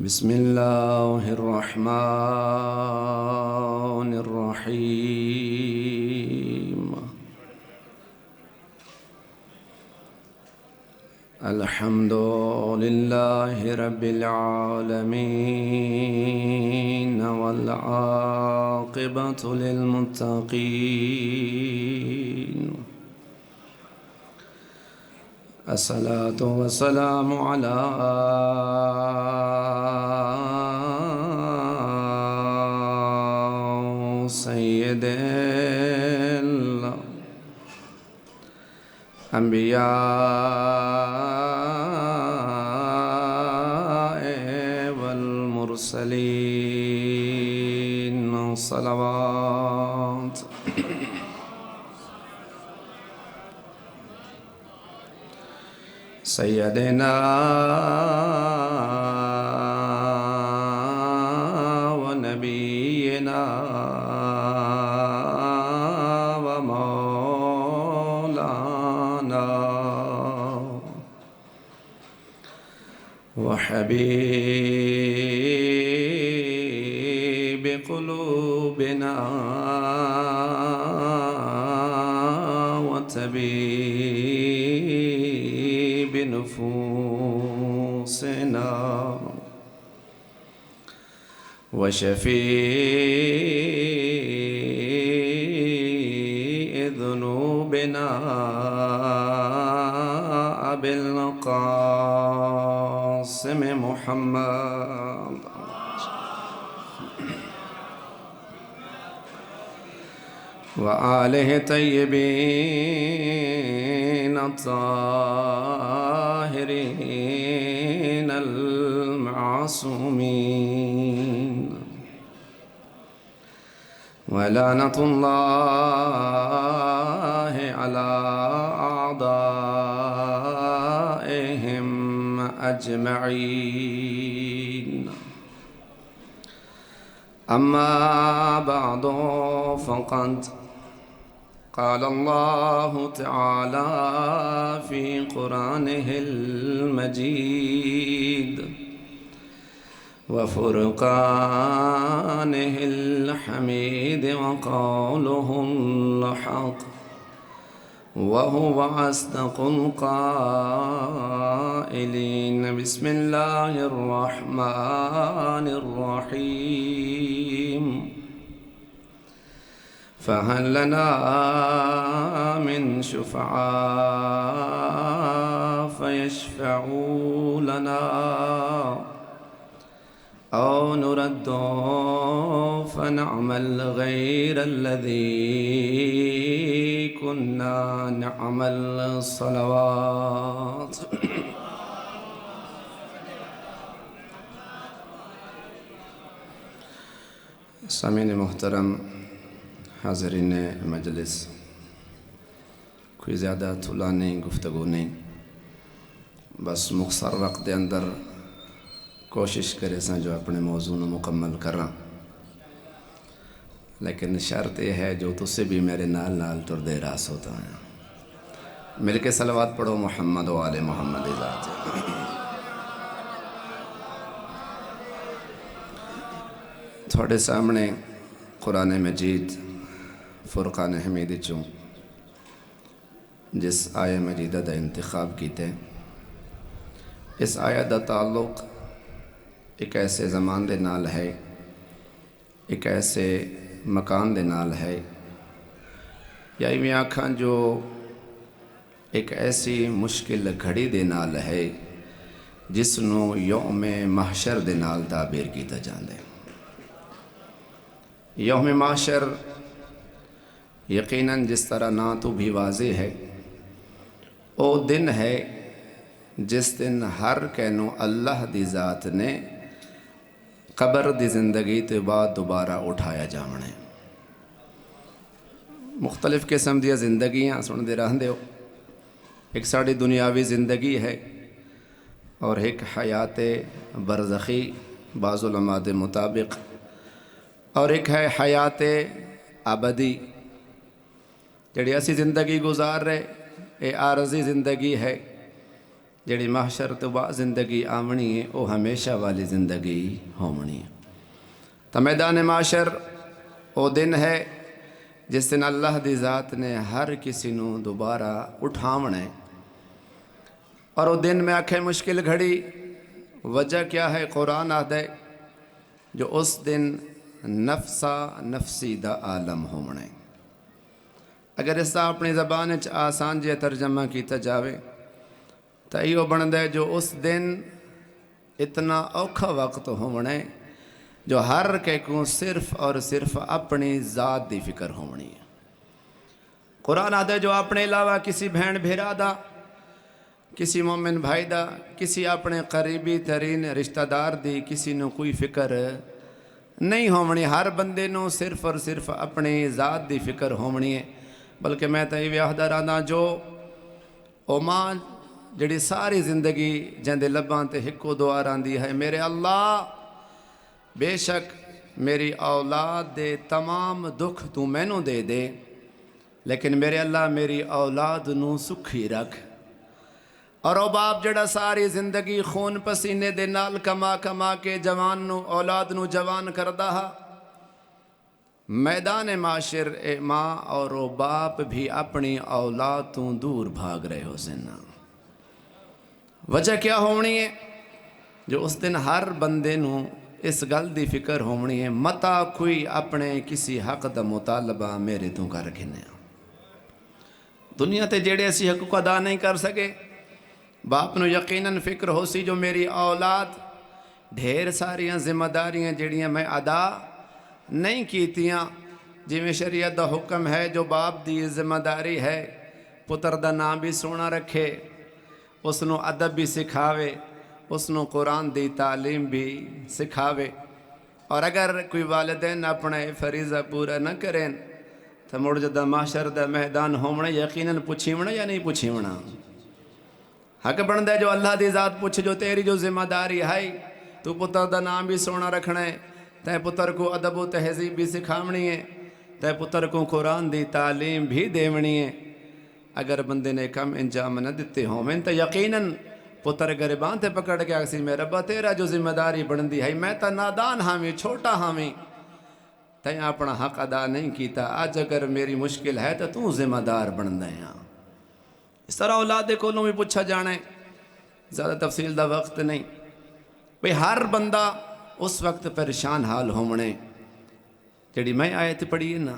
بسم الله الرحمن الرحيم. الحمد لله رب العالمين والعاقبة للمتقين. الصلاة والسلام على سيد الأنبياء والمرسلين صلوات سيدنا ونبينا ومولانا وحبيب قلوبنا وطبيب نفوسنا وشفيع ذنوبنا أبي القاسم محمد وآله الطيبين الطاهرين المعصومين ولعنة الله على أعدائهم أجمعين. أما بعد فقد قال الله تعالى في قرآنه المجيد وفرقانه الحميد وقوله الحق وهو أصدق القائلين. بسم الله الرحمن الرحيم. فهل لنا من شفعاء فيشفعوا لنا أو نرد فنعمل غير الذي كنا نعمل. صلوات. سامعین محترم، حاضرین مجلس، کوئی زیادہ طولانی گفتگو نہیں، بس مختصر وقت دے اندر کوشش کرے ساں جو اپنے موضوع مکمل کرنا، لیکن شرط یہ ہے جو تسے بھی میرے نال نال ٹر دے راس ہوتا ہے. مل کے صلوات پڑھو محمد و آل محمد ذات. تھوڑے سامنے قرآن مجید فرقان حمید چوں جس آیہ مجیدہ دا انتخاب کیتے، اس آیہ دا تعلق ایک ایسے زمان دے نال ہے، ایک ایسے مکان دے نال ہے، یا میں آکھاں جو ایک ایسی مشکل گھڑی دے نال ہے جس نو یوم محشر دے نال تعبیر کیتا جاندے. یوم محشر یقیناً جس طرح نا تو بھی واضح ہے، او دن ہے جس دن ہر کینو اللہ دی ذات نے قبر دی زندگی تے بعد دوبارہ اٹھایا جامنے. مختلف قسم دیا زندگیاں سن دے رہن دیو. ایک ساڑی دنیاوی زندگی ہے اور ایک حیات برزخی بعض علماء دے مطابق، اور ایک ہے حیات ابدی جڑی اسی زندگی گزار رہے، اے عارضی زندگی ہے. جڑی محشر تو بعد زندگی آمنی ہے وہ ہمیشہ والی زندگی ہونی ہے۔ تو میدان محشر وہ دن ہے جس دن اللہ دی ذات نے ہر کسی نو دوبارہ اٹھاونا ہے، اور وہ دن میں آکھے مشکل گھڑی، وجہ کیا ہے؟ قرآن آدھا ہے جو اس دن نفسا نفسی دا عالم ہونا ہے۔ اگر اس کا اپنی زبان آسان جے ترجمہ کیتا جاوے تو یہ بنتا ہے جو اس دن اتنا اوکھا وقت ہونا ہے جو ہر کو صرف اور صرف اپنی ذات دی فکر ہونی ہے۔ قرآن آدھا ہے جو اپنے علاوہ کسی بہن بھیرا دا، کسی مومن بھائی دا، کسی اپنے قریبی ترین رشتہ دار دی کسی نو کوئی فکر نہیں ہونی۔ ہر بندے نو صرف اور صرف اپنی ذات دی فکر ہونی ہے۔ بلکہ میں تو یہ آخدا رہنا جو او ماں جڑی ساری زندگی جندے لباں تے ہکو دعا راندی ہے، میرے اللہ بے شک میری اولاد دے تمام دکھ تو مینوں دے دے، لیکن میرے اللہ میری اولاد نو سکھی رکھ۔ اور او باپ جڑا ساری زندگی خون پسینے دے نال کما کما کے جوان نو اولاد نو جوان کردا ہا، میدان معاشر اے ماں اور او باپ بھی اپنی اولاد تو دور بھاگ رہے ہو سننا۔ وجہ کیا ہونی ہے؟ جو اس دن ہر بندے نو اس گل دی فکر ہونی ہے، متا کوئی اپنے کسی حق دا مطالبہ میرے تو کر گھنے۔ دنیا تے جیڑے اسی حقوق ادا نہیں کر سکے، باپ نو یقیناً فکر ہو سی جو میری اولاد ڈھیر ساریاں ذمہ داریاں جڑیاں میں ادا نہیں کیتیاں، جی میں شریعت دا حکم ہے جو باپ دی ذمہ داری ہے پتر دا نام بھی سونا رکھے، اس نو ادب بھی سکھاوے، اس نو قرآن دی تعلیم بھی سکھاوے۔ اور اگر کوئی والدین اپنے فریضہ پورا نہ کریں تو مڑ جدہ محشر دا میدان ہونا یقیناً پوچھیونا یا نہیں پوچھیونا؟ حق بندہ جو اللہ دی ذات پوچھ جو تیری جو ذمہ داری ہے تو پتر دا نام بھی سونا رکھنا ہے، تے پتر کو ادب و تہذیب بھی سکھاونی ہے، تے پتر کو قرآن دی تعلیم بھی دیونی ہے۔ اگر بندے نے کم انجام نہ دیتے ہوں تو یقیناً پتر گریباں تے پکڑ کے آکسی میں ربا تیرا جو ذمہ داری بندی ہے میں تا نادان ہاں چھوٹا ہاں تے اپنا حق ادا نہیں کیتا، آج اگر میری مشکل ہے تو ذمہ دار بن دے ہاں۔ اس طرح اولاد کولوں بھی پوچھا جانا ہے، زیادہ تفصیل دا وقت نہیں۔ بھئی ہر بندہ اس وقت پریشان حال ہونے، جڑی میں آیت پڑھی ہے نا،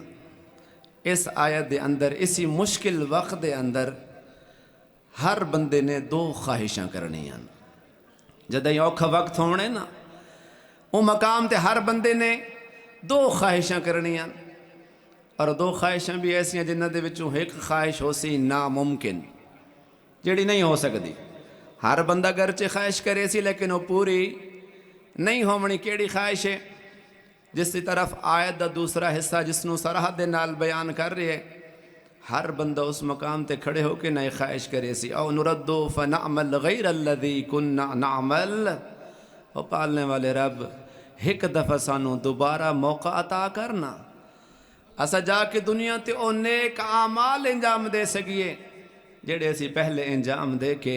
اس آیت دے اندر اسی مشکل وقت دے اندر ہر بندے نے دو خواہشاں کرنی ہیں۔ جدہ یہ اوکھا وقت ہونے نا، وہ مقام تے ہر بندے نے دو خواہشاں کرنی ہیں، اور دو خواہشاں بھی ایسی ہیں جنہ دے وچوں ایک خواہش ہو سی ناممکن، جڑی نہیں ہو سکتی۔ ہر بندہ گرچہ خواہش کرے سی لیکن وہ پوری نہیں ہونی۔ کیڑی خواہش ہے؟ جس کی طرف آیت دا دوسرا حصہ جس نو سرحد دے نال بیان کر رہے ہے، ہر بندہ اس مقام تے کھڑے ہو کے نئے خواہش کرے سی او نردو فنعمل غیر الذی کننا نعمل، او پالنے والے رب ایک دفعہ سانو دوبارہ موقع عطا کرنا، اسا جا کے دنیا تے او نیک اعمال انجام دے سکیے جڑے اسی پہلے انجام دے کے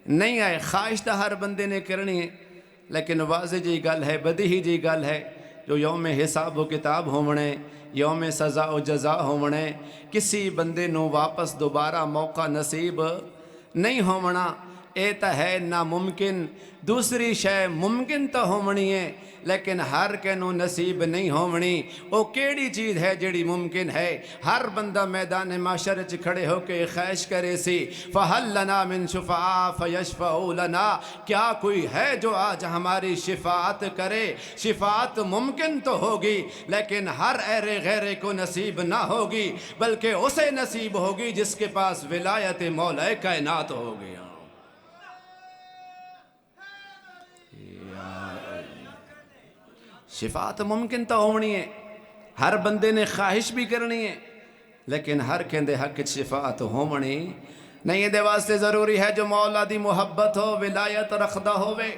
نہیں آئے۔ خواہش تا ہر بندے نے کرنی ہے، لیکن واضح جی گل ہے، بدیہی جی گل ہے جو یوم حساب و کتاب ہونے، یوم سزا و جزا ہونے، کسی بندے نو واپس دوبارہ موقع نصیب نہیں ہونا، اے تا ہے ناممکن۔ دوسری شے ممکن تو ہونی ہے لیکن ہر کنو نصیب نہیں ہونی۔ وہ کیڑی چیز ہے جڑی ممکن ہے؟ ہر بندہ میدان معاشر چ کھڑے ہو کے خواہش کرے سی فَهَلْ لَنَا مِن شُفَعَاءَ فَيَشْفَعُوا لَنَا، کیا کوئی ہے جو آج ہماری شفاعت کرے؟ شفاعت ممکن تو ہوگی لیکن ہر ایرے غیرے کو نصیب نہ ہوگی، بلکہ اسے نصیب ہوگی جس کے پاس ولایت مولا کائنات ہوگی۔ شفاعت ممکن تو ہونی ہے، ہر بندے نے خواہش بھی کرنی ہے، لیکن ہر کہندے حق شفاعت ہونی نہیں۔ دے واسطے ضروری ہے جو مولا دی محبت ہو، ولایت رکھدا ہوئے۔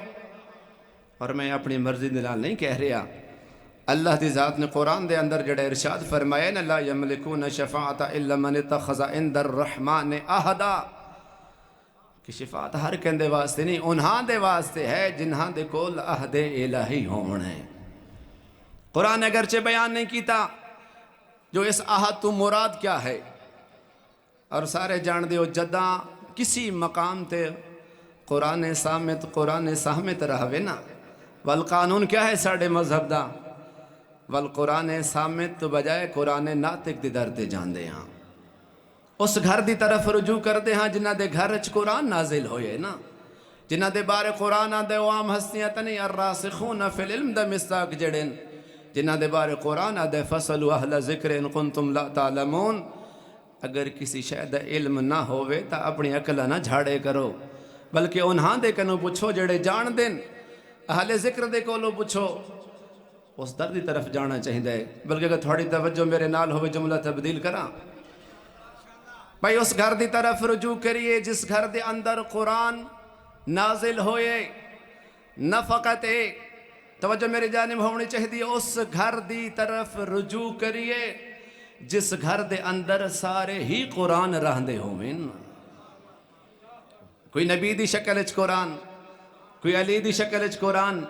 اور میں اپنی مرضی دلال نہیں کہہ رہا، اللہ دی ذات نے قرآن دے اندر جڑے ارشاد فرمائے نا لا یملکون شفاعت الا من اتخذ عند الرحمن عہدا، کہ شفاعت ہر کہندے واسطے نہیں، انہاں دے واسطے ہے جنہاں دے کول عہد الہی ہون ہے۔ قرآن اگرچہ بیان نہیں کیتا جو اس عہد تو مراد کیا ہے، اور سارے جان دیو جداں کسی مقام تے قرآن سامت رہوے نا، والقانون کیا ہے ساڑھے مذہب دا، والقرآن سامت تو بجائے قرآن ناطق دی در تے جان دے ہاں، اس گھر دی طرف رجوع کر دے ہاں جنہ دے گھر اچ قرآن نازل ہوئے نا، جنہ دے بارے قرآن دے عام ہستیاں تنی الراسخون فی العلم دا مستاق جڑن، جنہ دے بارے قرآن دے فصلوا اہل ذکر ان کنتم لا تعلمون۔ اگر کسی شاید علم نہ ہوئے تا اپنی عقل نہ جھاڑے کرو، بلکہ انہاں دے کنو پوچھو جڑے جان دن، اہل ذکر دے کولو پوچھو، اس در دی طرف جانا چاہیے۔ بلکہ اگر تھوڑی توجہ میرے نال ہوئے جملہ تبدیل کراں، بھائی اس گھر دی طرف رجوع کریے جس گھر دے اندر قرآن نازل ہوئے، نہ فقط توجہ میری جانب ہونی چاہیے، اس گھر دی طرف رجوع کریے جس گھر دے اندر سارے ہی قرآن رہندے ہوئے، کوئی نبی دی شکل اچ قرآن، کوئی علی دی شکل اچ قرآن،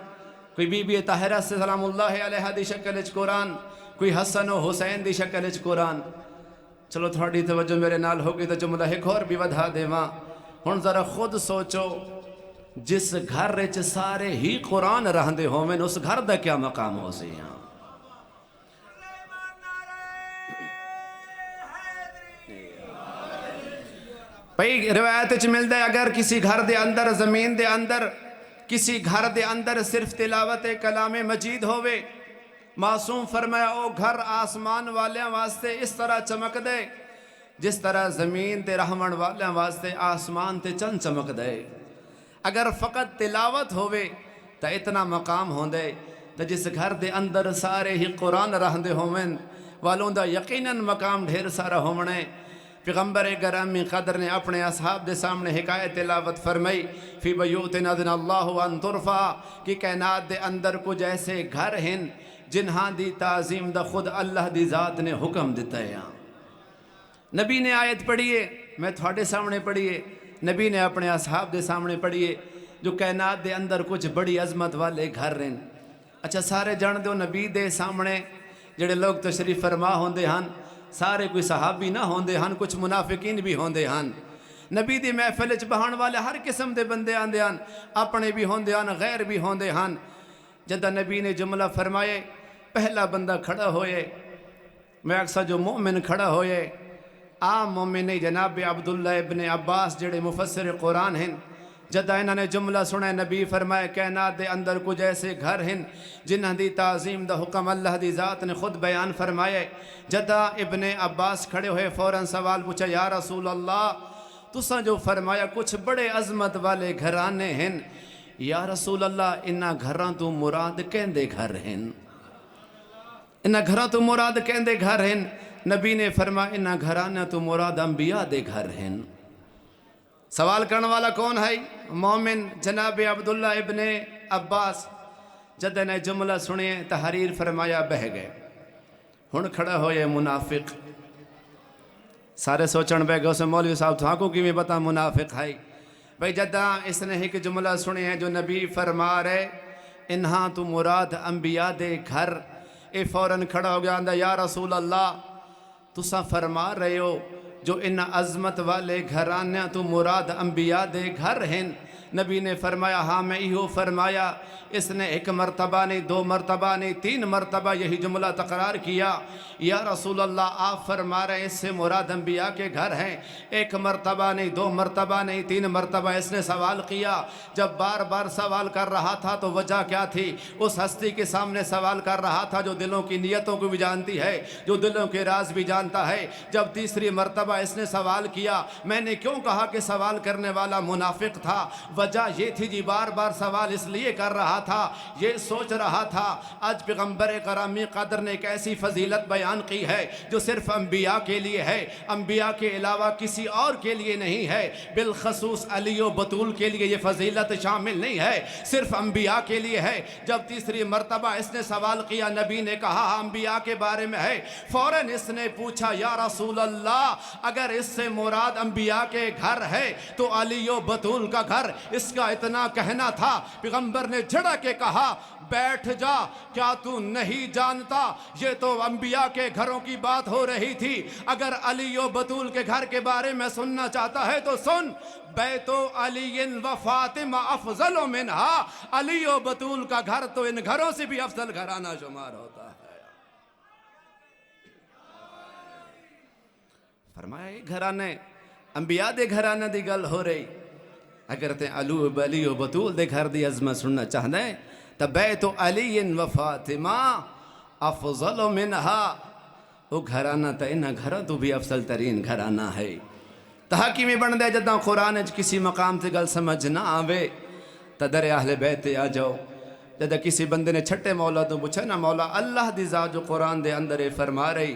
کوئی بی بی طاہرہ سلام اللہ علیہ دی شکل اچ قرآن، کوئی حسن و حسین دی شکل اچ قرآن۔ چلو تھوڑی توجہ میرے نال ہوگی تو جملہ ایک اور بھی ودھا دے ماں، ہن ذرا خود سوچو جس گھر اچ سارے ہی قرآن رہندے ہوئے اس گھر دا کیا مقام ہو سی ہاں۔ بھئی روایت اچ ملتا ہے اگر کسی گھر دے اندر زمین دے اندر کسی گھر دے اندر صرف تلاوت کلام مجید ہوئے، معصوم فرمایا او گھر آسمان والیاں واسطے اس طرح چمک دے جس طرح زمین تے رحمن والیاں واسطے آسمان تے چند چمک دے۔ اگر فقط تلاوت ہوئے تا اتنا مقام ہوندے تا جس گھر دے اندر سارے ہی قرآن رہندے ہوئیں والوں دا یقیناً مقام ڈھیر سارا ہومنے۔ پیغمبر گرامی قدر نے اپنے اصحاب دے سامنے حکایت تلاوت فرمائی، فی بیوت اذن اللہ ان ترفع، کہ کائنات دے اندر کچھ ایسے گھر ہیں جنہاں دی تعظیم دا خود اللہ دی ذات نے حکم دیتا ہے۔ نبی نے آیت پڑھیے، میں تھوڑے سامنے پڑھیے، نبی نے اپنے اصحاب دے سامنے پڑھیے جو کائنات دے اندر کچھ بڑی عظمت والے گھر ہیں۔ اچھا سارے جان دو نبی دے سامنے جڑے لوگ تشریف فرما ہوندے ہن سارے کوئی صحابی نہ ہوندے ہن، کچھ منافقین بھی ہوندے ہن۔ نبی دی محفل وچ بہان والے ہر قسم دے بندے آندے ہن، اپنے بھی ہوندے ہن، غیر بھی ہوندے ہن۔ جدہ نبی نے جملہ فرمائے پہلا بندہ کھڑا ہوئے، میں اکثر جو مومن کھڑا ہوئے، عام مومن نہیں، جناب عبداللہ ابن عباس جڑے مفسر قرآن ہیں، جدہ انہوں نے جملہ سنے نبی فرمائے کائنات دے اندر کچھ ایسے گھر ہیں جنہاں دی تعظیم دا حکم اللہ دی ذات نے خود بیان فرمائے۔ جدہ ابن عباس کھڑے ہوئے فوراً سوال پوچھا، یا رسول اللہ تساں جو فرمایا کچھ بڑے عظمت والے گھرانے ہیں، یا رسول اللہ انہاں گھراں تو مراد کہندے گھر ہیں؟ انہاں گھراں تو مراد کہندے گھر ہیں؟ نبی نے فرمایا انہاں گھرانے تو مراد انبیاء دے گھر ہیں۔ سوال کرنے والا کون ہے؟ مومن جناب عبداللہ ابن عباس۔ جدہ نے جملہ سنے تحریر فرمایا بہ گئے۔ ہن کھڑا ہوئے منافق، سارے سوچن بہ گئے اسے مولوی صاحب تھا کو کی میں بتا منافق ہے بھئی۔ جدہ اس نے ایک جملہ سنے ہیں جو نبی فرما رہے انہاں تو مراد انبیاء دے گھر، اے فوراً کھڑا ہو گیا اندہ یا رسول اللہ تساں فرما رہے ہو جو ان عظمت والے گھرانے تو مراد انبیاء دے گھر ہیں؟ نبی نے فرمایا ہاں میں ایہو فرمایا۔ اس نے ایک مرتبہ نہیں، دو مرتبہ نہیں، تین مرتبہ یہی جملہ تقرار کیا، یا رسول اللہ آپ فرما رہے اس سے مراد انبیاء کے گھر ہیں۔ ایک مرتبہ نہیں، دو مرتبہ نہیں، تین مرتبہ اس نے سوال کیا۔ جب بار بار سوال کر رہا تھا تو وجہ کیا تھی؟ اس ہستی کے سامنے سوال کر رہا تھا جو دلوں کی نیتوں کو بھی جانتی ہے، جو دلوں کے راز بھی جانتا ہے۔ جب تیسری مرتبہ اس نے سوال کیا، میں نے کیوں کہا کہ سوال کرنے والا منافق تھا؟ وجہ یہ تھی جی بار بار سوال اس لیے کر رہا تھا، یہ سوچ رہا تھا آج پیغمبر گرامی قدر نے ایک ایسی فضیلت بیان کی ہے جو صرف انبیاء کے لیے ہے، انبیاء کے علاوہ کسی اور کے لیے نہیں ہے، بالخصوص علی و بطول کے لیے یہ فضیلت شامل نہیں ہے، صرف انبیاء کے لیے ہے۔ جب تیسری مرتبہ اس نے سوال کیا، نبی نے کہا انبیاء کے بارے میں ہے، فوراً اس نے پوچھا یا رسول اللہ اگر اس سے مراد انبیاء کے گھر ہے تو علی و بطول کا گھر، اس کا اتنا کہنا تھا۔ پیغمبر نے جھڑک کے کہا بیٹھ جا، کیا تو نہیں جانتا یہ تو انبیاء کے گھروں کی بات ہو رہی تھی، اگر علی و بطول کے گھر کے بارے میں سننا چاہتا ہے تو سن، بیت علی و فاطمہ افضل منہا، علی و بطول کا گھر تو ان گھروں سے بھی افضل گھرانہ شمار ہوتا ہے۔ فرمایا یہ گھرانے انبیاء دے گھرانے دی گل ہو رہی، اگر تے علی و بطول دے گھر دی عظمت سننا چاہنے تو بیت علی و فاطمہ افضل منہا، وہ گھرانہ تا انہا گھرہ تو بھی افضل ترین گھرانہ ہے۔ تحاکیمی بن دے جدہ قرآن کسی مقام تے گل سمجھ نہ آوے تا در اہل بیت آ جاؤ۔ جدہ کسی بندے نے چھٹے مولا تو پوچھا نا مولا اللہ دی ذات جو قرآن دے اندر فرما رہی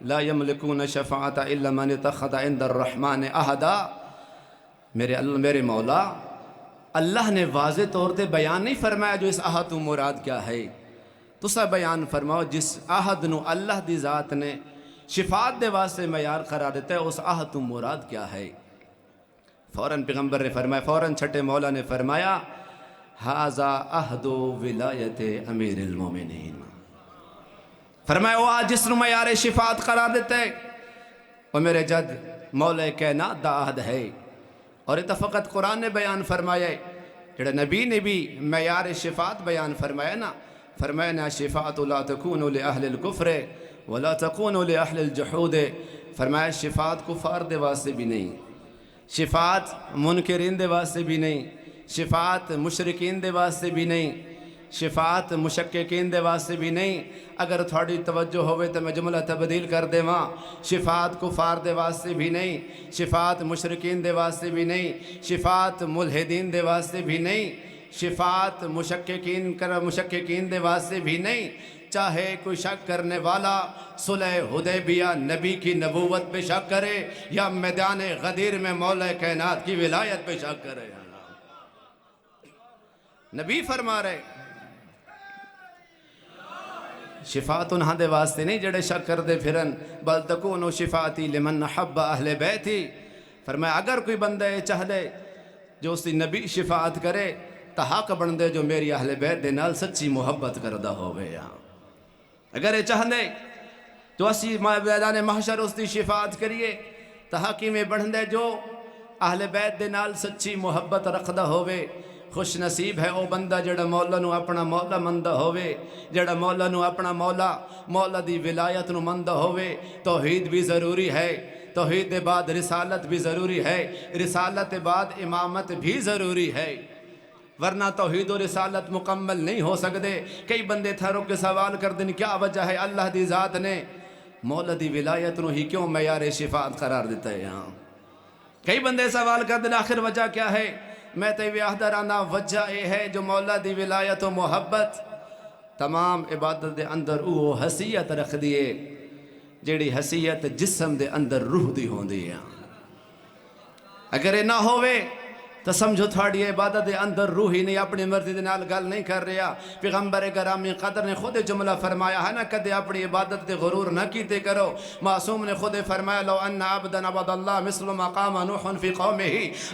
لا یملکون شفاعت الا من اتخذ عند الرحمن عہدا، میرے مولا اللہ نے واضح طور تے بیان نہیں فرمایا جو اس عہد تو مراد کیا ہے، تو سا بیان فرماؤ جس عہد نو اللہ دی ذات نے شفاعت دے واسطے معیار قرار دیتا ہے اس عہد تو مراد کیا ہے۔ فوراً پیغمبر نے فرمایا، فوراً چھٹے مولا نے فرمایا ھذا عہد ولایت امیر المومنین، فرمایا وہ جس نو معیار شفاعت قرار دیتا ہے وہ میرے جد مولا کائنات دا عہد ہے۔ اور یہ فقط قرآن نے بیان فرمایا ہے، جڑا نبی نے بھی معیار شفاعت بیان فرمایا نا، فرمایا نا شفاعت لا تکون لأہل الکفر ولا تکون لأہل الجحود، فرمایا شفاعت کفار دے واسطے بھی نہیں، شفاعت منکرین دے واسطے بھی نہیں، شفاعت مشرکین دے واسطے بھی نہیں، شفاعت مشککین دے واسطے بھی نہیں۔ اگر تھوڑی توجہ ہوئے تو میں جملہ تبدیل کر دے وہاں، شفاعت کفار دے واسطے بھی نہیں، شفاعت مشرکین دے واسطے بھی نہیں، شفاعت ملحدین دے واسطے بھی نہیں، شفاعت مشککین دے واسطے بھی نہیں۔ چاہے کوئی شک کرنے والا صلح حدیبیہ نبی کی نبوت پہ شک کرے یا میدان غدیر میں مولا کائنات کی ولایت پہ شک کرے، نبی فرما رہے شفاعت انہاں دے واسطے نہیں جڑے شک کر دے پھرن، بل تکونو شفاعتی لمن حب اہل بیتی، فرمایا اگر کوئی بندہ چاہ دے جو اس دی نبی شفاعت کرے تا حق بن دے جو میری اہل بیت دے نال سچی محبت کردہ ہوئے۔ اگر یہ چاہ دے جو اسی میدان محشر اس دی شفاعت کریے تا حقی میں بڑھ دے جو اہل بیت دے نال سچی محبت رکھدہ ہوئے۔ خوش نصیب ہے او بندہ جڑا مولا نو اپنا مولا مندہ ہوئے، جڑا مولا نو اپنا مولا دی ولایت نو مندہ ہوئے۔ توحید بھی ضروری ہے، توحید دے بعد رسالت بھی ضروری ہے، رسالت دے بعد امامت بھی ضروری ہے، ورنہ توحید و رسالت مکمل نہیں ہو سکتے۔ کئی بندے تھروں کے سوال کر دیں کیا وجہ ہے اللہ دی ذات نے مولا دی ولایت نو ہی کیوں معیار شفاعت قرار دیتا ہے یہاں؟ کئی بندے سوال کر دیں آخر وجہ کیا ہے؟ میں تیوی آہدرانا وجہ اے ہے جو مولا دی ولایت و محبت تمام عبادت دے اندر اوہ حسیت رکھ دیئے جیڑی حسیت جسم دے اندر روح دی ہون دی ہے۔ اگر یہ نہ ہوئے تو سمجھو تھوڑی عبادت دے اندر روح ہی نہیں، اپنی مرضی دے نال گل نہیں کر رہا۔ پیغمبر گرامی قدر نے خود جملہ فرمایا ہے نا کدے اپنی عبادت دے غرور نہ کیتے کرو۔ معصوم نے خود فرمایا لو ان عبدا عبد اللہ مثل مقام نوح فی قومہ،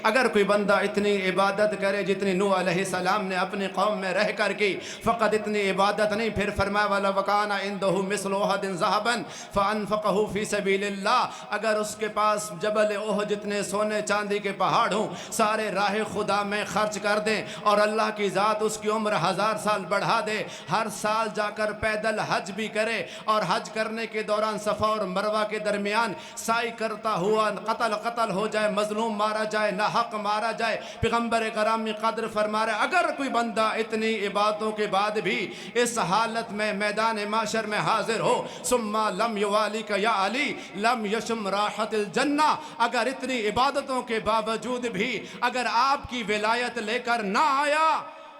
اگر کوئی بندہ اتنی عبادت کرے جتنی نوح علیہ السلام نے اپنی قوم میں رہ کر کی، فقط اتنی عبادت نہیں، پھر فرمایا وَلَوْ كَانَ عِنْدَهُ مِثْلُ أُحُدٍ ذَهَبًا فَأَنْفَقَهُ فِي سَبِيلِ اللَّهِ، اگر اس کے پاس جبل احد جتنے سونے چاندی کے پہاڑ ہوں سارے راہ خدا میں خرچ کر دیں اور اللہ کی ذات اس کی عمر 1000 سال بڑھا دے، ہر سال جا کر پیدل حج بھی کرے اور حج کرنے کے دوران صفا اور مروہ کے درمیان سعی کرتا ہوا قتل ہو جائے، مظلوم مارا جائے، ناحق مارا جائے، پیغمبر گرامی قدر فرما رہے اگر کوئی بندہ اتنی عبادتوں کے بعد بھی اس حالت میں میدان معاشر میں حاضر ہو ثم لم یوالیک یا علی لم یشم راحت الجنہ، اگر اتنی عبادتوں کے باوجود بھی اگر آپ کی ولایت لے کر نہ آیا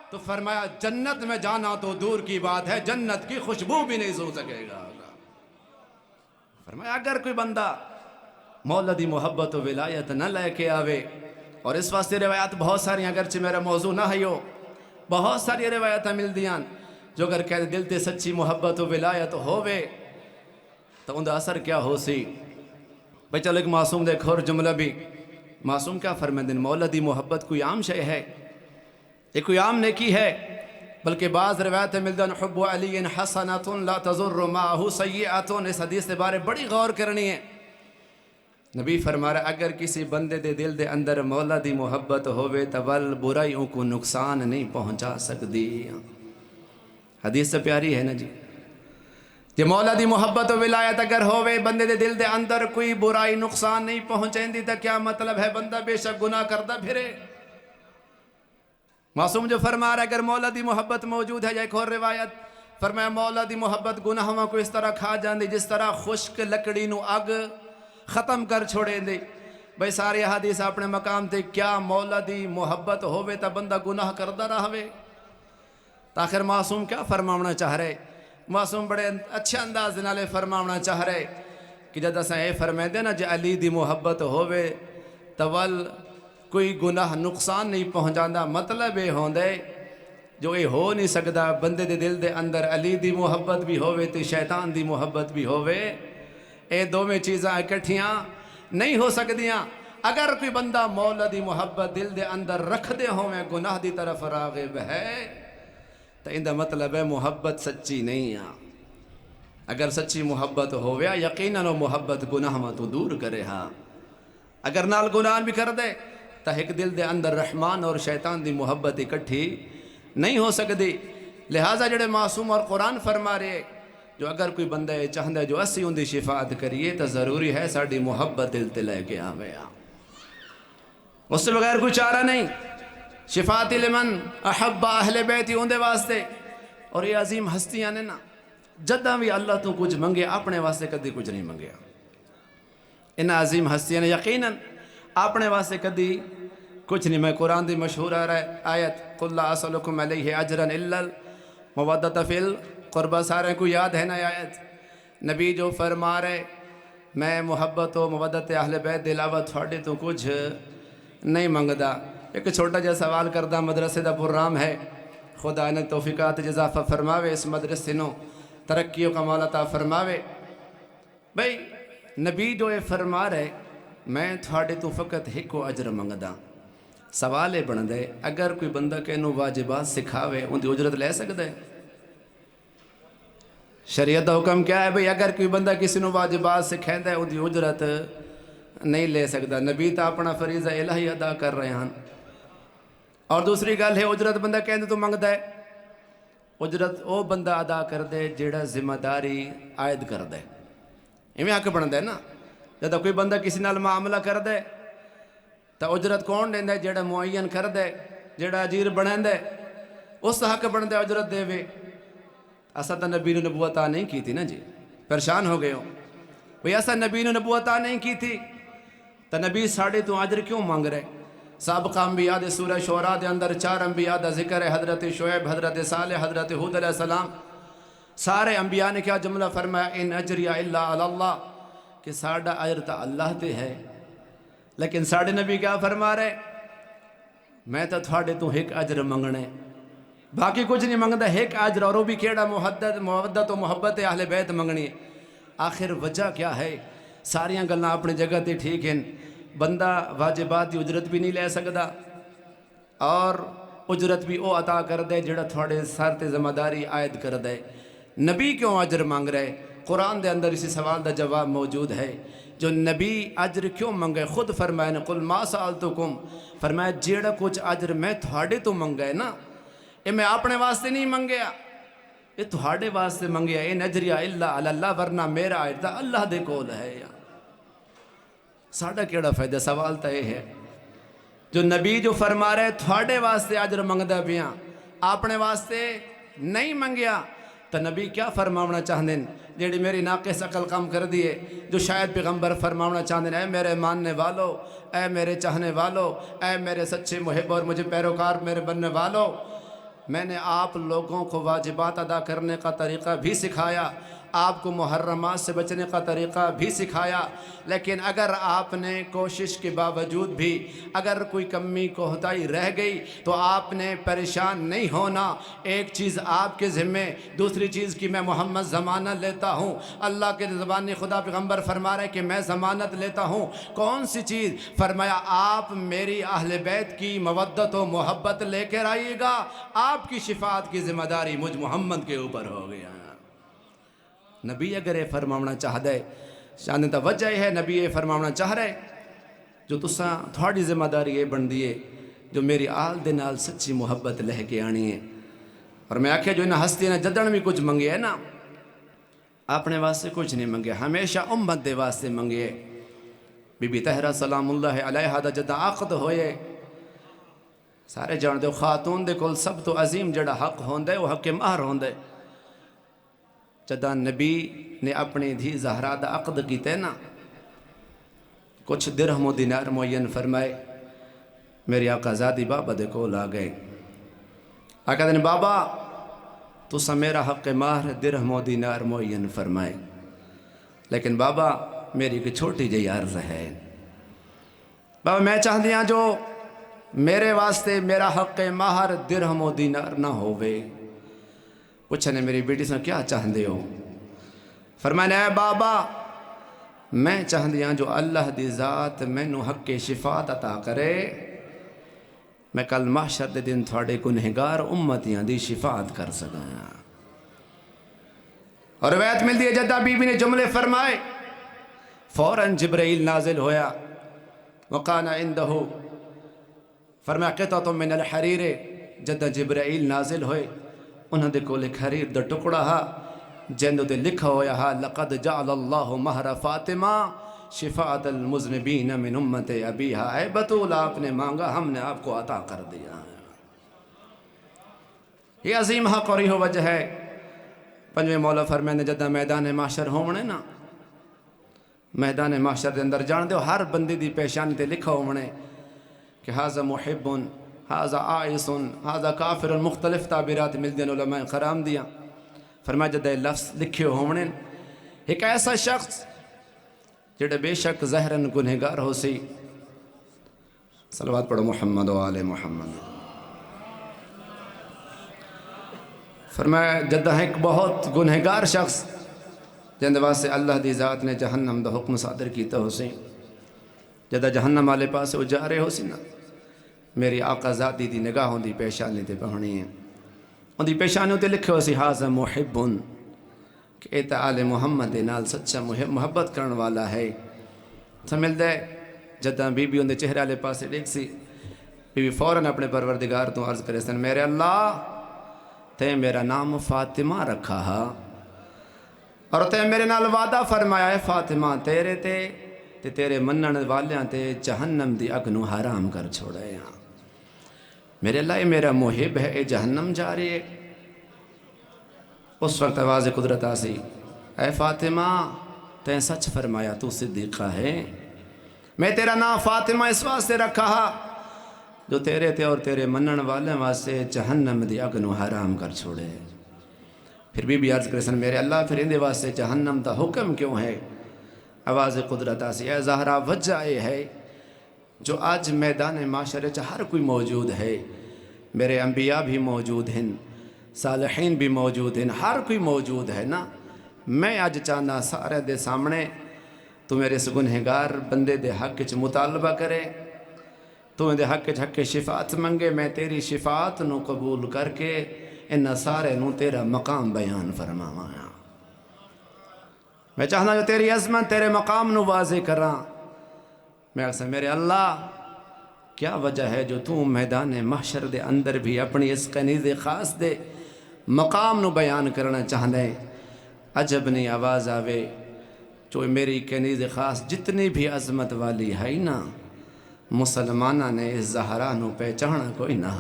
تو فرمایا جنت میں جانا تو دور کی بات ہے، جنت کی خوشبو بھی نہیں سو سکے گا۔ فرمایا اگر کوئی بندہ مولا دی محبت و ولایت نہ لے کے آوے، اور اس واسطے روایات بہت ساری، اگرچہ میرا موضوع نہ ہے ہو، بہت ساری روایات مل دیاں جو اگر کہہ دل تے سچی محبت و ولایت ہووے تو ان دا اثر کیا ہو سی۔ بھئی چلو ایک معصوم دے کھور جملہ بھی، معصوم کیا فرمائیں دن مولا دی محبت کوئی عام شے ہے، یہ کوئی عام نیکی ہے، بلکہ بعض روایت مل دیاں حب علی حسنات لا تضر معه سیئات۔ اس حدیث کے بارے بڑی غور کرنی ہے۔ نبی فرما رہا اگر کسی بندے دے دل دے اندر مولا دی محبت ہووے تو ول برائیوں کو نقصان نہیں پہنچا سکتی۔ حدیث سے پیاری ہے نا جی، کہ مولا دی محبت و ولایت اگر ہووے بندے دے دل دے اندر کوئی برائی نقصان نہیں پہنچیں دی، تو کیا مطلب ہے بندہ بے شک گناہ کردہ پھرے۔ معصوم جو فرما رہا اگر مولا دی محبت موجود ہے، یا ایک اور روایت فرمایا مولا دی محبت گناہوں کو اس طرح کھا جاندی جس طرح خشک لکڑی نو اگ ختم کر چھوڑے دے۔ بھئی ساری حدیث اپنے مقام تے، کیا مولا دی محبت ہووے تا بندہ گناہ کردہ رہوے؟ تاخر معصوم کیا فرماونا چاہ رہے؟ معصوم بڑے اچھے انداز نالے فرماونا چاہ رہے کہ جد اساں اے فرمائے دے نا جے علی دی محبت ہووے تا ول کوئی گناہ نقصان نہیں پہنچاندہ، مطلب اے ہوندے جو اے ہو نہیں سکدا بندے دے دل دے اندر علی دی محبت بھی ہووے تے شیطان دی محبت بھی ہووے، اے دو میں چیزاں اکٹھیاں نہیں ہو سکدیاں۔ اگر کوئی بندہ مولا دی محبت دل دے اندر رکھ دے ہوئے گناہ دی طرف راغب ہے تو اندہ مطلب ہے محبت سچی نہیں ہے۔ اگر سچی محبت ہویا یقیناً وہ محبت گناہ میں تو دور کرے ہاں، اگر نال گناہ بھی کر دے تو ایک دل دے اندر رحمان اور شیطان دی محبت اکٹھی نہیں ہو سکتی۔ لہٰذا جڑے معصوم اور قرآن فرما رہے جو اگر کوئی بندہ چاہتا ہے جو اسی ان دی شفاعت کریے تو ضروری ہے ساڑھی محبت دل تے لے کے آوے، اس سے بغیر کوئی چارہ نہیں۔ شفاعت لمن احب اہل بیتی ان دے واسطے، اور یہ عظیم ہستیاں نے نا جدہ بھی اللہ تو کچھ منگے اپنے واسطے کدی کچھ نہیں منگیا۔ ان عظیم ہستیاں نے یقیناً اپنے واسطے کدی کچھ نہیں۔ میں قرآن دی مشہور آیت قل لا اسألکم علیہ اجرا الا المودۃ فی القربہ، سارے کو یاد ہے نا آیت؟ نبی جو فرما رہے میں محبت و مودت اہل بیت علاوہ تھوڑے تو کچھ نہیں منگدا۔ ایک چھوٹا جا سوال کردہ مدرسے دا پروگرام ہے، خدا نے توفیقات جزافہ فرماوے، اس مدرسے نو ترقیوں کا مولا عطا فرماوے۔ بھئی نبی جو فرما رہے میں تھوڑے تو فقط ایک اجر منگدا، سوال بن دے اگر کوئی بندہ کہنو واجبات سکھاوے ان دی اجرت لے سکتا ہے؟ شریعت دا حکم کیا ہے بھئی اگر کوئی بندہ کسی نو واجبات سکھائیں دے ان دی اجرت نہیں لے سکتا۔ نبی تا اپنا فریضہ الہی ادا کر رہے ہیں۔ اور دوسری گل ہے اجرت بندہ کہندے تو منگدا ہے، اجرت او بندہ ادا کر دے جیڑا ذمہ داری عائد کر دے، ایویں حق بندا ہے نا۔ جب کوئی بندہ کسی نال معاملہ کر دے تو اجرت کون دیندا ہے؟ جیڑا معین کر دے، جیڑا اجیر بنیندا ہے اس حق بندا ہے اجرت دے وے۔ اسا تا نبی نے نبوت نہیں کی تھی نا جی، پریشان ہو گئے ہو بھئی ایسا نبی نے نبوت نہیں کی تھی تو نبی ساڑھے تو اجر کیوں مانگ رہے؟ سابقہ انبیاء دے سورہ شعراء دے اندر 4 انبیاء دا ذکر ہے، حضرت شعیب، حضرت صالح، حضرت ہود علیہ السلام۔ سارے انبیاء نے کیا جملہ فرمایا؟ ان اجری الا علی اللہ، کہ ساڑھا اجر تا اللہ تے ہے۔ لیکن ساڑھے نبی کیا فرما رہے؟ میں تو تھوڑے تو ایک اجر منگنے، باقی کچھ نہیں منگتا، ایک اجر، اور وہ بھی کیڑا مودت و محبت اہل بیت منگنی ہے۔ آخر وجہ کیا ہے؟ ساریاں گلنا اپنی جگہ تے ٹھیک ہیں، بندہ واجبات دی اجرت بھی نہیں لے سکتا اور اجرت بھی او عطا کر دے جڑا تھوڑے سر تے ذمہ داری عائد کر دے۔ نبی کیوں اجر مانگ رہے؟ قرآن دے اندر اسی سوال دا جواب موجود ہے۔ جو نبی اجر کیوں منگے خود فرمائے قل ما سألتکم، فرمایا جیڑا کچھ اجر میں تھوڑے تو منگے نا، یہ میں اپنے واسطے نہیں منگیا، یہ تھوڑے واسطے منگیا۔ اے نجریہ الا علی اللہ، ورنہ میرا اجر تا اللہ دے کول ہے۔ یا ساڑھا کیڑا فائدہ؟ سوال تا یہ ہے جو نبی جو فرما رہے تھوڑے واسطے اجر منگدہ بیاں اپنے واسطے نہیں منگیا، تو نبی کیا فرماونا چاہتے ہیں جیڑی میری ناقص عقل کام کر دیے، جو شاید پیغمبر فرماونا چاہتے ہیں، اے میرے ماننے والو، اے میرے چاہنے والو، اے میرے سچے محب اور مجھے پیروکار میرے بننے والو، میں نے آپ لوگوں کو واجبات ادا کرنے کا طریقہ بھی سکھایا، آپ کو محرمات سے بچنے کا طریقہ بھی سکھایا، لیکن اگر آپ نے کوشش کے باوجود بھی اگر کوئی کمی کوتاہی رہ گئی تو آپ نے پریشان نہیں ہونا۔ ایک چیز آپ کے ذمے، دوسری چیز کی میں محمد ضمانت لیتا ہوں۔ اللہ کے زبانی خدا پیغمبر فرما رہے کہ میں ضمانت لیتا ہوں۔ کون سی چیز؟ فرمایا آپ میری اہل بیت کی مودت و محبت لے کر آئیے گا، آپ کی شفاعت کی ذمہ داری مجھ محمد کے اوپر ہو گیا۔ نبی اگر یہ فرماونا چاہ دے، شان تا وجہ ہے نبی یہ فرماونا چاہ رہے جو تساں تھوڑی ذمہ داری یہ بن دیئے جو میری آل دے نال سچی محبت لے کے آنی ہے۔ اور میں آکھے جو انہاں ہستی نے جدن بھی کچھ منگے ہے نا، اپنے واسطے کچھ نہیں منگے، ہمیشہ امت دے واسطے منگے۔ بی بی طاہرہ سلام اللہ علیہا دا جدہ عقد ہوئے، سارے جان دے خاتون دے کل سب تو عظیم جڑا حق ہوندے وہ حق مہر ہوندے۔ جدہ نبی نے اپنی دھی زہرا دا عقد کیتے نا، کچھ درہم و دینار معین فرمائے، میری آقا زادی بابا دے کول آ گئے۔ آقا دن بابا تو سا میرا حق مہر درہم و دینار معین فرمائے، لیکن بابا میری ایک چھوٹی جی عرض ہے، بابا میں چاہ دیا جو میرے واسطے میرا حق مہر درہم و دینار نہ ہوئے۔ پوچھنے میری بیٹی سے کیا چاہندے ہو؟ فرمایا اے بابا میں چاہندیاں جو اللہ دی ذات میں نو حق شفاعت عطا کرے، میں کل محشر دے دن تھوڑے گنہگار امتیاں دی شفاعت کر سکاں۔ اور روایت مل دی جدہ بی بی نے جملے فرمائے، فوراً جبرائیل نازل ہویا، وقانا عندہو، فرمایا قطعۃ من الحریر، جدہ جبرائیل نازل ہوئے انہوں دے کول ایک حریر دا ٹکڑا ہا جندو دے لکھا ہویا ہا لقد جعل اللہ مہر فاطمہ شفاعت المذنبین من امت ابیہا، اے بطول آپ نے مانگا ہم نے آپ کو عطا کر دیا۔ یہ عظیم حق اور یہ وجہ ہے پنجویں مولا فرمائے نے جدہ میدان محشر ہونے نا، میدان محشر دے اندر جان دے ہر بندی دی پیشانی تے لکھا ہونے کہ حاضر محبن، حاضر آئسن، حاضر کافر، مختلف تعبیرات مل دین علماء کرام دیا۔ فرمایا جدہ لفظ لکھے ہونے ایک ایسا شخص جڑے بے شک زہرن گنہگار ہو سی، صلوات پڑھو محمد و آل محمد۔ فرمایا جدہ ایک بہت گنہگار شخص جندے واسے اللہ دی ذات نے جہنم دا حکم صادر کیتا ہو سی، جدہ جہنم والے پاسے وہ جا رہے ہو سی نا، میری آقا ذاتی دی نگاہوں دی پیشانی تے پہنی ہیں، ان دی پیشانیوں تے لکھے ہو سی حاضر محبن کہ اے تا آل محمد نال سچا محبت کرن والا ہے۔ سمجھ دے جدہ بی بی ان دے چہرے والے پاسے دیکھ سی، بی بی فوراً اپنے پروردگار تو عرض کرے سن، میرے اللہ تے میرا نام فاطمہ رکھا ہا اور تے میرے نال وعدہ فرمایا ہے فاطمہ تیرے تے تیرے منن والیاں تے جہنم دی اگ نو حرام کر چھوڑے ہیں۔ میرے اللہ یہ میرا محب ہے، اے جہنم جا رہی ہے۔ اس وقت آواز قدرت آسی، اے فاطمہ تے سچ فرمایا تو صدیقہ ہے، میں تیرا نام فاطمہ اس واسطے رکھا ہا جو تیرے تے اور تیرے منن والے واسطے جہنم دی اگ نو حرام کر چھوڑے۔ پھر بی عرض کرے سن، میرے اللہ پھر اندے واسطے جہنم دا حکم کیوں ہے؟ آواز قدرت آسی، اے زہرا وجہ یہ ہے جو آج میدان معاشرے چا ہر کوئی موجود ہے، میرے انبیاء بھی موجود ہیں، صالحین بھی موجود ہیں، ہر کوئی موجود ہے نا، میں آج چاہنا سارے دے سامنے تو میرے سے گنہگار بندے دے حق چ مطالبہ کرے، تو میرے حق چ حق شفاعت منگے، میں تیری شفاعت نو قبول کر کے ان سارے نو تیرا مقام بیان فرماواں۔ میں چاہنا جو تیری عظمت تیرے مقام نو واضح کراں۔ میں اکثر میرے اللہ کیا وجہ ہے جو تو میدان محشر دے اندر بھی اپنی اس کنیز خاص دے مقام نو بیان کرنا چاہنے؟ عجب نہیں آواز آوے جو میری کنیز خاص جتنی بھی عظمت والی ہے نا، مسلمانہ نے اس زہرا نو پہچانا کوئی نہ۔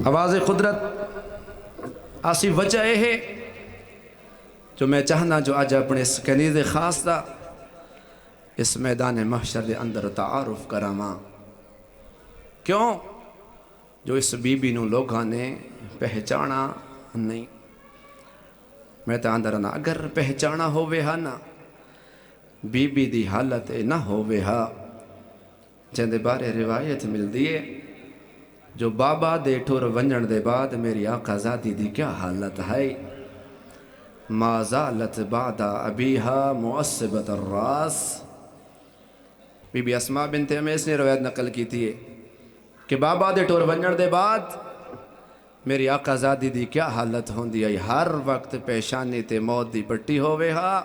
آواز قدرت آسی وجہ یہ ہے جو میں چاہنا جو آج اپنے اس کنیز خاص دا اس میدان محشر دے اندر تعارف کراما کیوں جو اس بی بی نو لوگاں نے پہچانا نہیں میں تا اندر نا اگر پہچانا ہووے ہا نا بی بی دی حالت نہ ہووے ہا جندے بارے روایت مل دیئے جو بابا دے ٹھور ونجن دے بعد میری آقا ذاتی دی کیا حالت ہے ما زالت بعد ابیہا معصبت الراس بی بی اسماء بنت امیس نے روایت نقل کی تھی کہ بابا دے ٹور ونجن دے بعد میری آقا ذاتی دی کیا حالت ہوندی ہے ہر وقت پیشانی تے موت دی پٹی ہووے ہا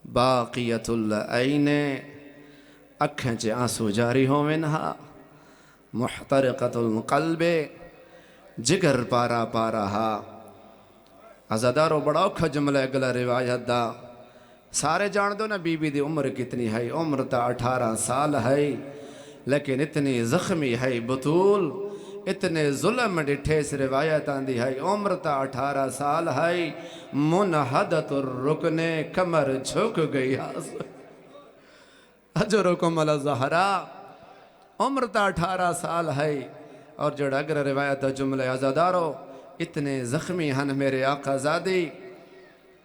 باقیت العین اکھیں چے آنسو جاری ہوویں ہا محترقت القلب جگر پارا پارا ہا عزادارو بڑا اوکھا جملہ اگلا روایت دا سارے جان دو نا بی بی دی عمر کتنی ہے عمر تا 18 سال ہے لیکن اتنی زخمی ہے بطول اتنے ظلم ڈٹھے اس روایت آندی ہے عمر تا 18 سال ہے منحدت الرکن کمر جھک گئی اجرکم الزہرا عمر تا 18 سال ہے اور جڑا اگر روایت جملہ عزادارو اتنے زخمی ہن میرے آقا زادی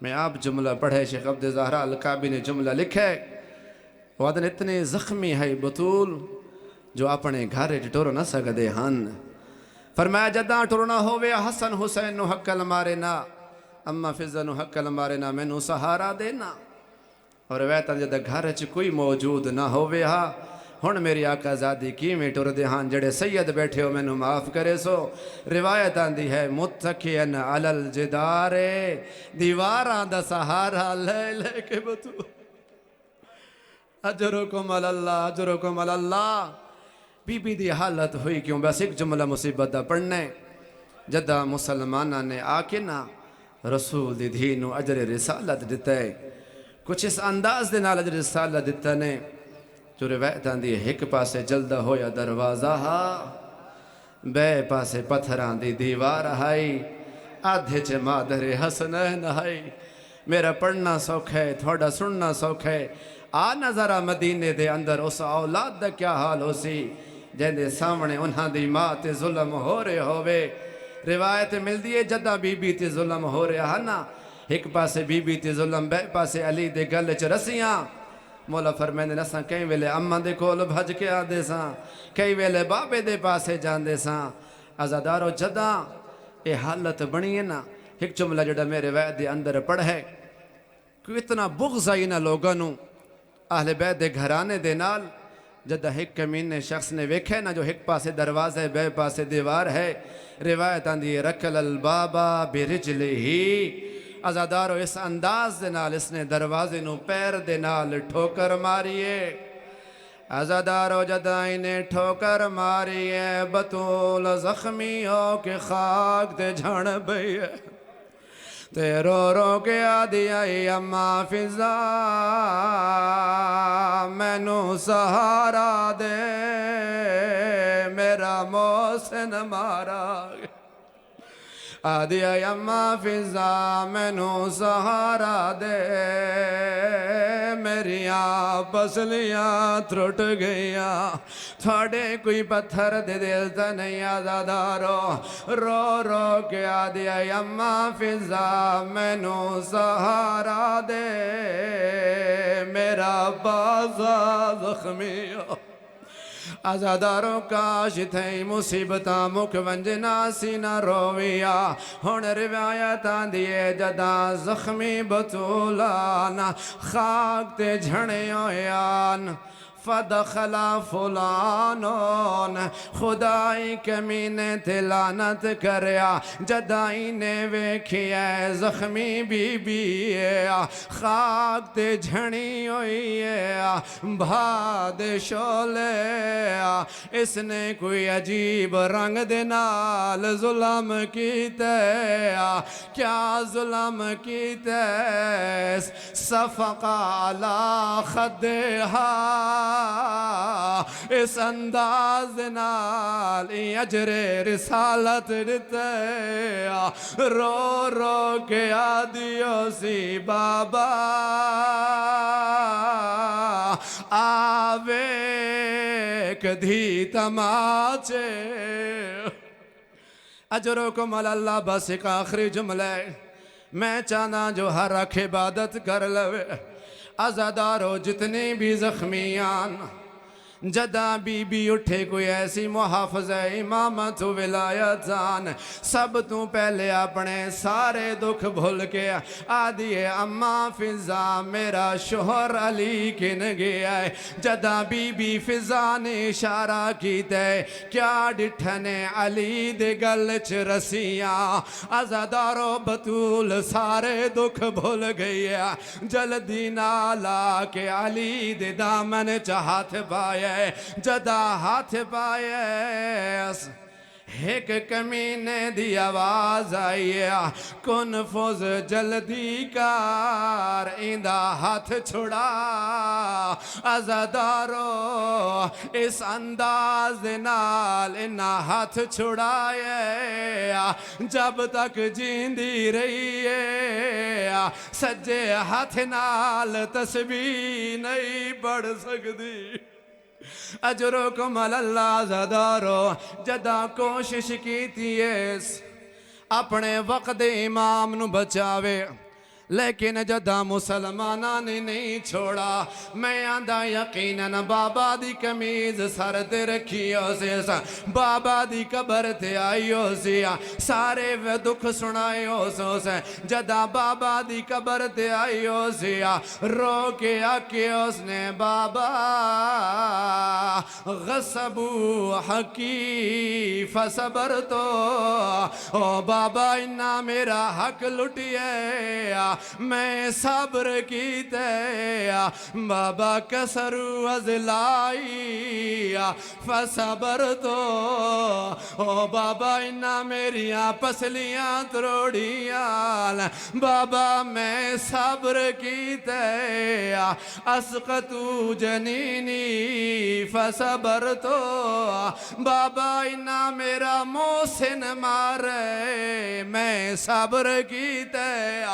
میں آپ جملہ پڑھے شیخ عبد زہرا القابی نے جملہ لکھے وعدن اتنے زخمی ہے بطول جو اپنے گھارے ٹورو نہ سکدے ہن فرمایا جداں ٹورنا ہووے حسن حسین نو حقل مارے نا اما فضہ نو حقل مارے نا میں نو سہارا دینا اور روایتاں جدہ گھر چ کوئی موجود نہ ہووے ہا ہن میری آقا زادی کی میں ٹور دے ہاں جڑے سید بیٹھے ہو میں نو معاف کرے سو روایت آندی ہے متکئن علی الجدار دیواراں دا سہارا لے لے کے بتو اجرکم اللہ اجرکم اللہ بی بی دی حالت ہوئی کیوں بس ایک جملہ مصیبت دا پڑھنے جدہ مسلمانہ نے آکے نا رسول دی دھینو اجر رسالت دیتا ہے کچھ اس انداز دے نال اجر رسالت دیتا نے جو روایت آندی ہے ایک پاسے جلدہ ہویا دروازہ ہا بے پاسے پتھران دی دیوار ہائی آدھے چے مادر حسنین ہائی میرا پڑھنا سوکھ ہے تھوڑا سننا سوکھ ہے آنا ذرا مدینے دے اندر اس اولاد دا کیا حال ہو سی جن دے سامنے انہاں دی ماں تے ظلم ہو رہے ہوئے روایت مل دیئے جدہ بی بی تے ظلم ہو رہے ہانا ایک پاسے بی بی تے ظلم بے پاسے علی دے گل چ رسیاں مولا فرمیندے نساں کئی ویلے اماں دے کول بھج کے آدے ساں کئی ویلے بابے دے پاسے جاندے ساں عزادارو جدہ اے حالت بنی ہے نا ایک جملہ جڑا میرے وعد دے اندر پڑھے کہ اتنا بغض آئی نا لوگانوں اہل بیت دے گھرانے دے نال جدہ ایک کمینے شخص نے ویکھے نا جو ایک پاسے دروازے بے پاسے دیوار ہے روایت آندی رکل البابا برجلے ہی عزادارو اس انداز دے نال اس نے دروازے نو پیر دے نال ٹھوکر ماریے عزادارو جدائی نے ٹھوکر ماریے بطول زخمی ہو کے خاک تے جھڑ بھئیے تے رو رو کے آدھی آئی اماں فضا میں نو سہارا دے میرا محسن مارا آدھی آئی اماں فضا میں نو سہارا دے میریاں پسلیاں ترٹ گئیاں تھوڑے کوئی پتھر دے دل تا نہیں عزادارو رو رو کے آدھی آئی اماں فضا میں نو سہارا دے میرا بازا زخمی ہو عزاداروں کاش تھئی مصیبتاں مکھ ونجنا سینہ رویا ہن روایتاں دیئے جداں زخمی بطولانا خاک تے جھڑے ہویان فدخل فلانون خدائی کمینے تے لعنت کریا جدائی نے ویکھیا زخمی بی بی خاک تے جھڑی ہوئی بھاد شولے اس نے کوئی عجیب رنگ دے نال ظلم کیتے کیا ظلم کیتے صفق علی خدہا اس انداز نال اجر رسالت دتے رو رو کے آدیو سی بابا آوے کدھی تماچے اجرکم اللہ بس ایک آخری جملہ ہے میں چاہنا جو ہر رکھ عبادت کر لوے عزادارو جتنے بھی زخمیان جدہ بی بی اٹھے کوئی ایسی محافظ امامت ولایت زان سب تو پہلے اپنے سارے دکھ بھول کے آدھی اماں فضا میرا شوہر علی کن گیا ہے جدہ بی بی فضا نے اشارہ کیتے کیا ڈٹھنے علی دے گلچ رسیاں عزادارو بطول سارے دکھ بھول گئی ہے جلدی نالا کے علی دے دامن چاہت پائے جدا ہاتھ پائے ایک کمینے دی آواز آئیے کن فوز جلدی کار ایندہ ہاتھ چھڑا عزادارو اس انداز نال انہ ہاتھ چھڑائے جب تک جیندی رہیے سجے ہاتھ نال تسبیح نہیں پڑھ سکتی اجرکم اللہ زدارو جدہ کوشش کی تھی اپنے وقت امام نو بچاوے لیکن جدہ مسلمانہ نے نہیں چھوڑا میں آندھا یقیناً بابا دی کمیز سر تے رکھیو سے بابا دی قبر تے آئیو سے سارے وہ دکھ سنائیو سے جدہ بابا دی قبر تے آئیو سے رو کے آکے اس نے بابا غصبو حقی فصبر تو او بابا انہا میرا حق لٹیے میں صبر کیتے بابا کسرو ازلائی فصبر تو او بابا انہا میریاں پسلیاں تروڑیاں بابا میں صبر کیتے اسقطو جنینی فصبر تو بابا انہا میرا محسن مارے میں صبر کیتے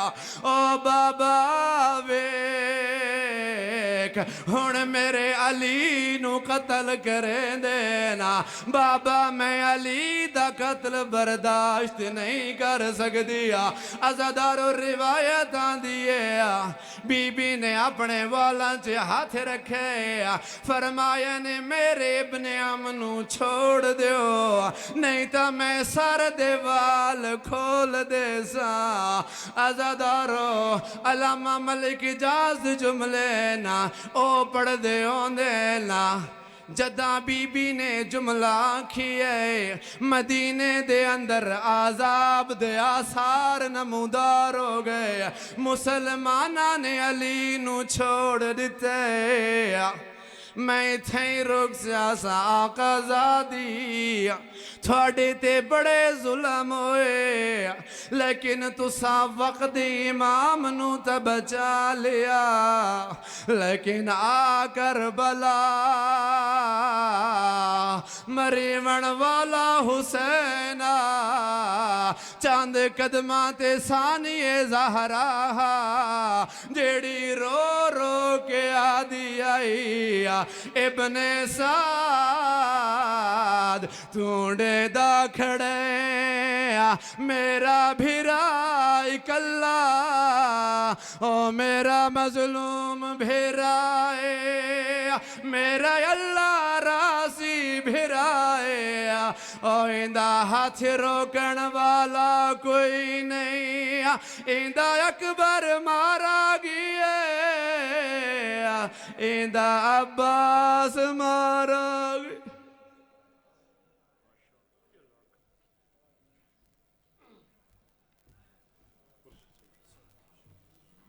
او بابا ویک ہن میرے علی نو قتل کریں دینا بابا میں علی دا قتل برداشت نہیں کر سکدیا عزادارو روایت آن دیئے بی بی نے اپنے والاں چے ہاتھ رکھے فرمایا نے میرے ابن امنو چھوڑ دیو نہیں تا میں سر دے وال کھول دے سا عزادارو علامہ ملک اجاز جملے نا او پڑھ دے ہوندے نا جدہ بی بی نے جملہ کھیے مدینے دے اندر عذاب دے آثار نمودار ہو گئے مسلمانہ نے علی نو چھوڑ دیتے میں تھیں رک سیاسا آقا زادی تھوڑے تے بڑے ظلم ہوئے لیکن تسا وقت امام نو تبچا لیا لیکن آ کربلا مریون والا حسینہ چاند قدمات ثانی زہرا جیڑی رو رو کے آدھی آئی ابن سعد تونڈے دا کھڑے میرا بھیرا اکلا او میرا مظلوم بھیرائے میرا اللہ راسی بھیرائے او اندہ ہاتھ روکن والا کوئی نہیں اندہ اکبر مارا گیا اندہ عباس مارا گیا